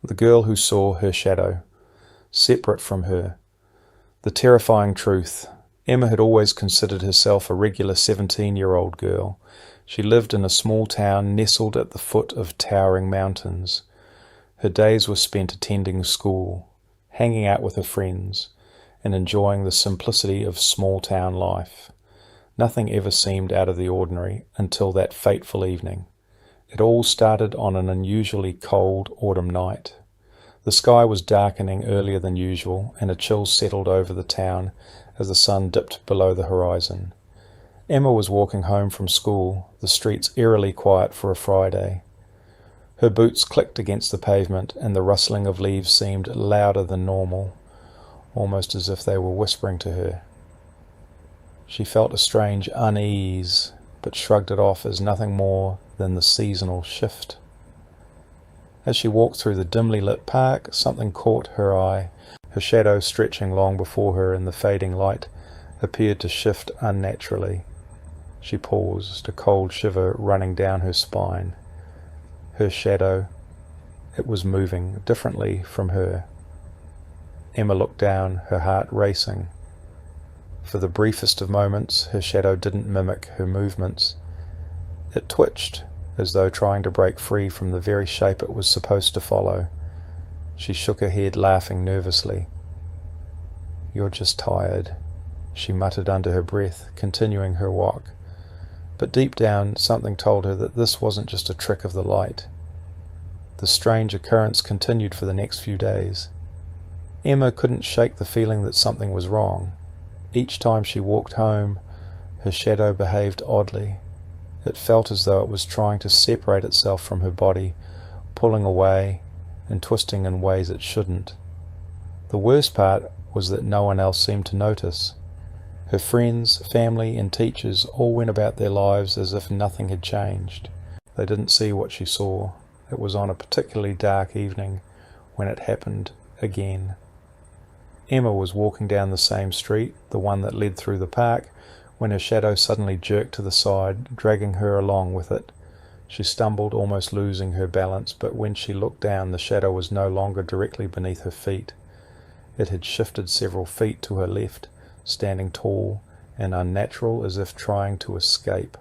The girl who saw her shadow, separate from her. The terrifying truth. Emma had always considered herself a regular 17-year-old girl. She lived in a small town nestled at the foot of towering mountains. Her days were spent attending school, hanging out with her friends, and enjoying the simplicity of small-town life. Nothing ever seemed out of the ordinary until that fateful evening. It all started on an unusually cold autumn night. The sky was darkening earlier than usual, and a chill settled over the town as the sun dipped below the horizon. Emma was walking home from school, the streets eerily quiet for a Friday. Her boots clicked against the pavement, and the rustling of leaves seemed louder than normal, almost as if they were whispering to her. She felt a strange unease, but shrugged it off as nothing more than the seasonal shift. As she walked through the dimly lit park, something caught her eye. Her shadow, stretching long before her in the fading light, appeared to shift unnaturally. She paused, a cold shiver running down her spine. Her shadow, it was moving differently from her. Emma looked down, her heart racing. For the briefest of moments, her shadow didn't mimic her movements. It twitched, as though trying to break free from the very shape it was supposed to follow. She shook her head, laughing nervously. "You're just tired," she muttered under her breath, continuing her walk. But deep down, something told her that this wasn't just a trick of the light. The strange occurrence continued for the next few days. Emma couldn't shake the feeling that something was wrong. Each time she walked home, her shadow behaved oddly. It felt as though it was trying to separate itself from her body, pulling away and twisting in ways it shouldn't. The worst part was that no one else seemed to notice. Her friends, family, and teachers all went about their lives as if nothing had changed. They didn't see what she saw. It was on a particularly dark evening when it happened again. Emma was walking down the same street, the one that led through the park, when her shadow suddenly jerked to the side, dragging her along with it. She stumbled, almost losing her balance, but when she looked down, the shadow was no longer directly beneath her feet. It had shifted several feet to her left, standing tall and unnatural, as if trying to escape.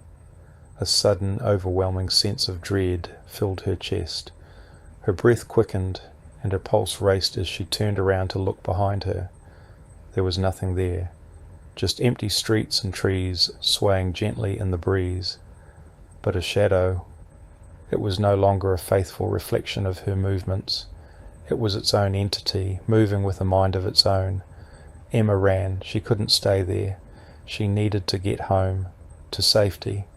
A sudden, overwhelming sense of dread filled her chest. Her breath quickened, and her pulse raced as she turned around to look behind her. There was nothing there, just empty streets and trees swaying gently in the breeze. But a shadow. It was no longer a faithful reflection of her movements. It was its own entity, moving with a mind of its own. Emma ran. She couldn't stay there. She needed to get home, to safety.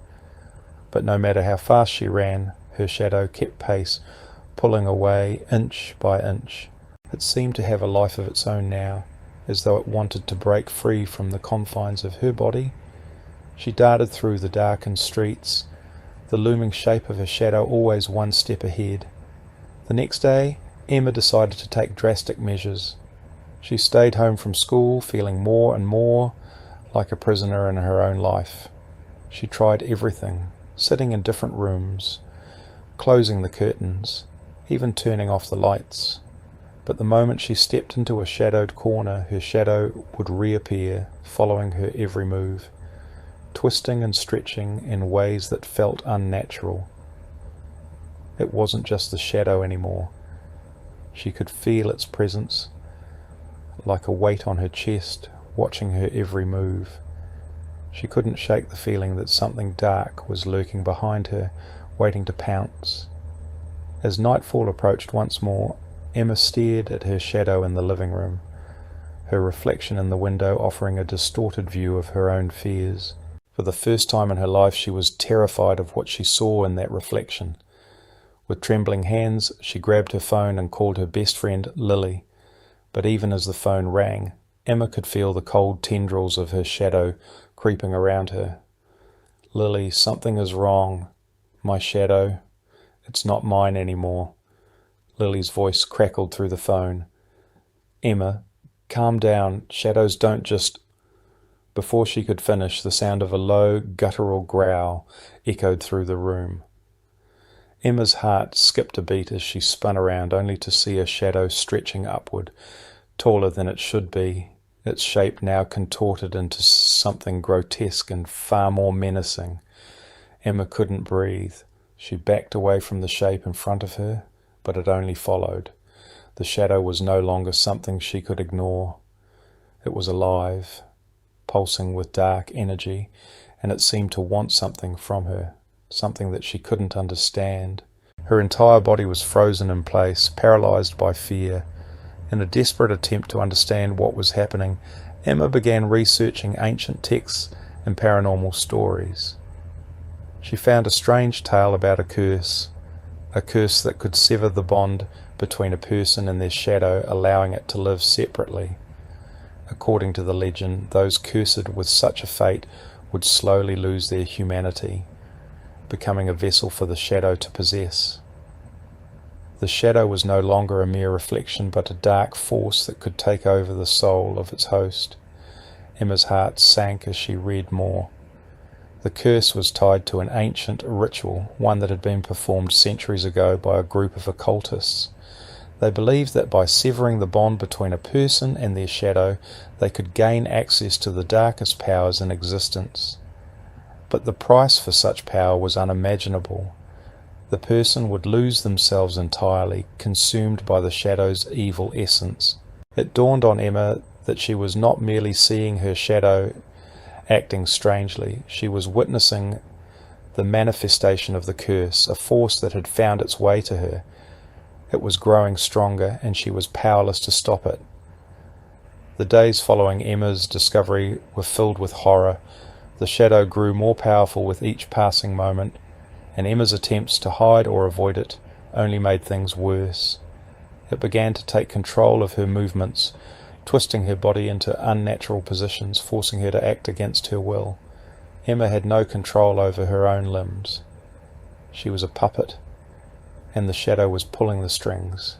But no matter how fast she ran, her shadow kept pace, pulling away inch by inch. It seemed to have a life of its own now, as though it wanted to break free from the confines of her body. She darted through the darkened streets, the looming shape of her shadow always one step ahead. The next day, Emma decided to take drastic measures. She stayed home from school, feeling more and more like a prisoner in her own life. She tried everything, sitting in different rooms, closing the curtains, even turning off the lights. But the moment she stepped into a shadowed corner, her shadow would reappear, following her every move, twisting and stretching in ways that felt unnatural. It wasn't just the shadow anymore. She could feel its presence, like a weight on her chest, watching her every move. She couldn't shake the feeling that something dark was lurking behind her, waiting to pounce. As nightfall approached once more, Emma stared at her shadow in the living room, her reflection in the window offering a distorted view of her own fears. For the first time in her life, she was terrified of what she saw in that reflection. With trembling hands, she grabbed her phone and called her best friend, Lily. But even as the phone rang, Emma could feel the cold tendrils of her shadow creeping around her. "Lily, something is wrong. My shadow. It's not mine anymore." Lily's voice crackled through the phone. "Emma, calm down. Shadows don't just—" Before she could finish, the sound of a low, guttural growl echoed through the room. Emma's heart skipped a beat as she spun around, only to see a shadow stretching upward, taller than it should be, its shape now contorted into something grotesque and far more menacing. Emma couldn't breathe. She backed away from the shape in front of her, but it only followed. The shadow was no longer something she could ignore. It was alive, pulsing with dark energy, and it seemed to want something from her, something that she couldn't understand. Her entire body was frozen in place, paralyzed by fear. In a desperate attempt to understand what was happening, Emma began researching ancient texts and paranormal stories. She found a strange tale about a curse that could sever the bond between a person and their shadow, allowing it to live separately. According to the legend, those cursed with such a fate would slowly lose their humanity, becoming a vessel for the shadow to possess. The shadow was no longer a mere reflection, but a dark force that could take over the soul of its host. Emma's heart sank as she read more. The curse was tied to an ancient ritual, one that had been performed centuries ago by a group of occultists. They believed that by severing the bond between a person and their shadow, they could gain access to the darkest powers in existence. But the price for such power was unimaginable. The person would lose themselves entirely, consumed by the shadow's evil essence. It dawned on Emma that she was not merely seeing her shadow acting strangely. She was witnessing the manifestation of the curse, a force that had found its way to her. It was growing stronger, and she was powerless to stop it. The days following Emma's discovery were filled with horror. The shadow grew more powerful with each passing moment, and Emma's attempts to hide or avoid it only made things worse. It began to take control of her movements, twisting her body into unnatural positions, forcing her to act against her will. Emma had no control over her own limbs. She was a puppet, and the shadow was pulling the strings.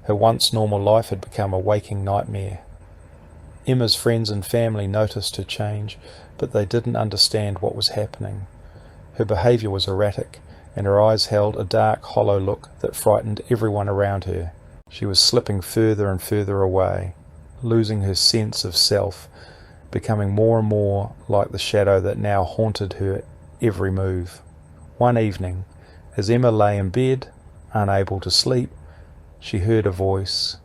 Her once normal life had become a waking nightmare. Emma's friends and family noticed her change, but they didn't understand what was happening. Her behaviour was erratic, and her eyes held a dark, hollow look that frightened everyone around her. She was slipping further and further away, losing her sense of self, becoming more and more like the shadow that now haunted her every move. One evening, as Emma lay in bed, unable to sleep, she heard a voice,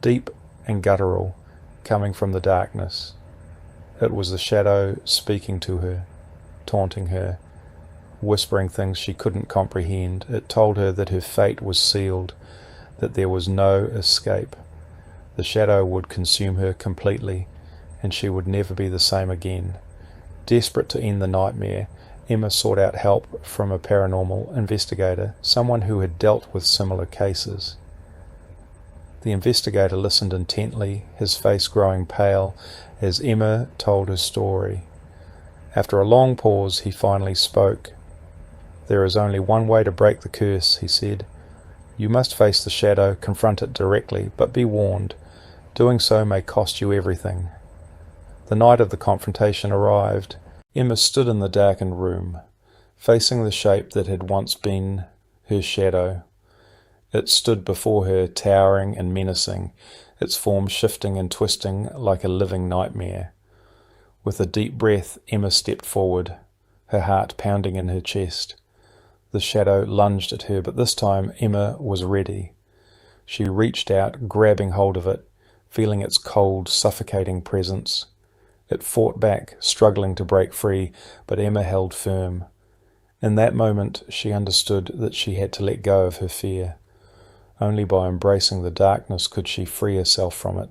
deep and guttural, coming from the darkness. It was the shadow speaking to her, taunting her, whispering things she couldn't comprehend. It told her that her fate was sealed, that there was no escape. The shadow would consume her completely, and she would never be the same again. Desperate to end the nightmare, Emma sought out help from a paranormal investigator, someone who had dealt with similar cases. The investigator listened intently, his face growing pale as Emma told her story. After a long pause, he finally spoke. "There is only one way to break the curse," he said. "You must face the shadow, confront it directly, but be warned. Doing so may cost you everything." The night of the confrontation arrived. Emma stood in the darkened room, facing the shape that had once been her shadow. It stood before her, towering and menacing, its form shifting and twisting like a living nightmare. With a deep breath, Emma stepped forward, her heart pounding in her chest. The shadow lunged at her, but this time Emma was ready. She reached out, grabbing hold of it, feeling its cold, suffocating presence. It fought back, struggling to break free, but Emma held firm. In that moment, she understood that she had to let go of her fear. Only by embracing the darkness could she free herself from it.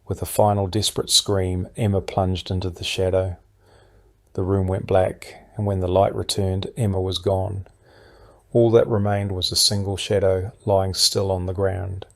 With a final desperate scream, Emma plunged into the shadow. The room went black, and when the light returned, Emma was gone. All that remained was a single shadow lying still on the ground.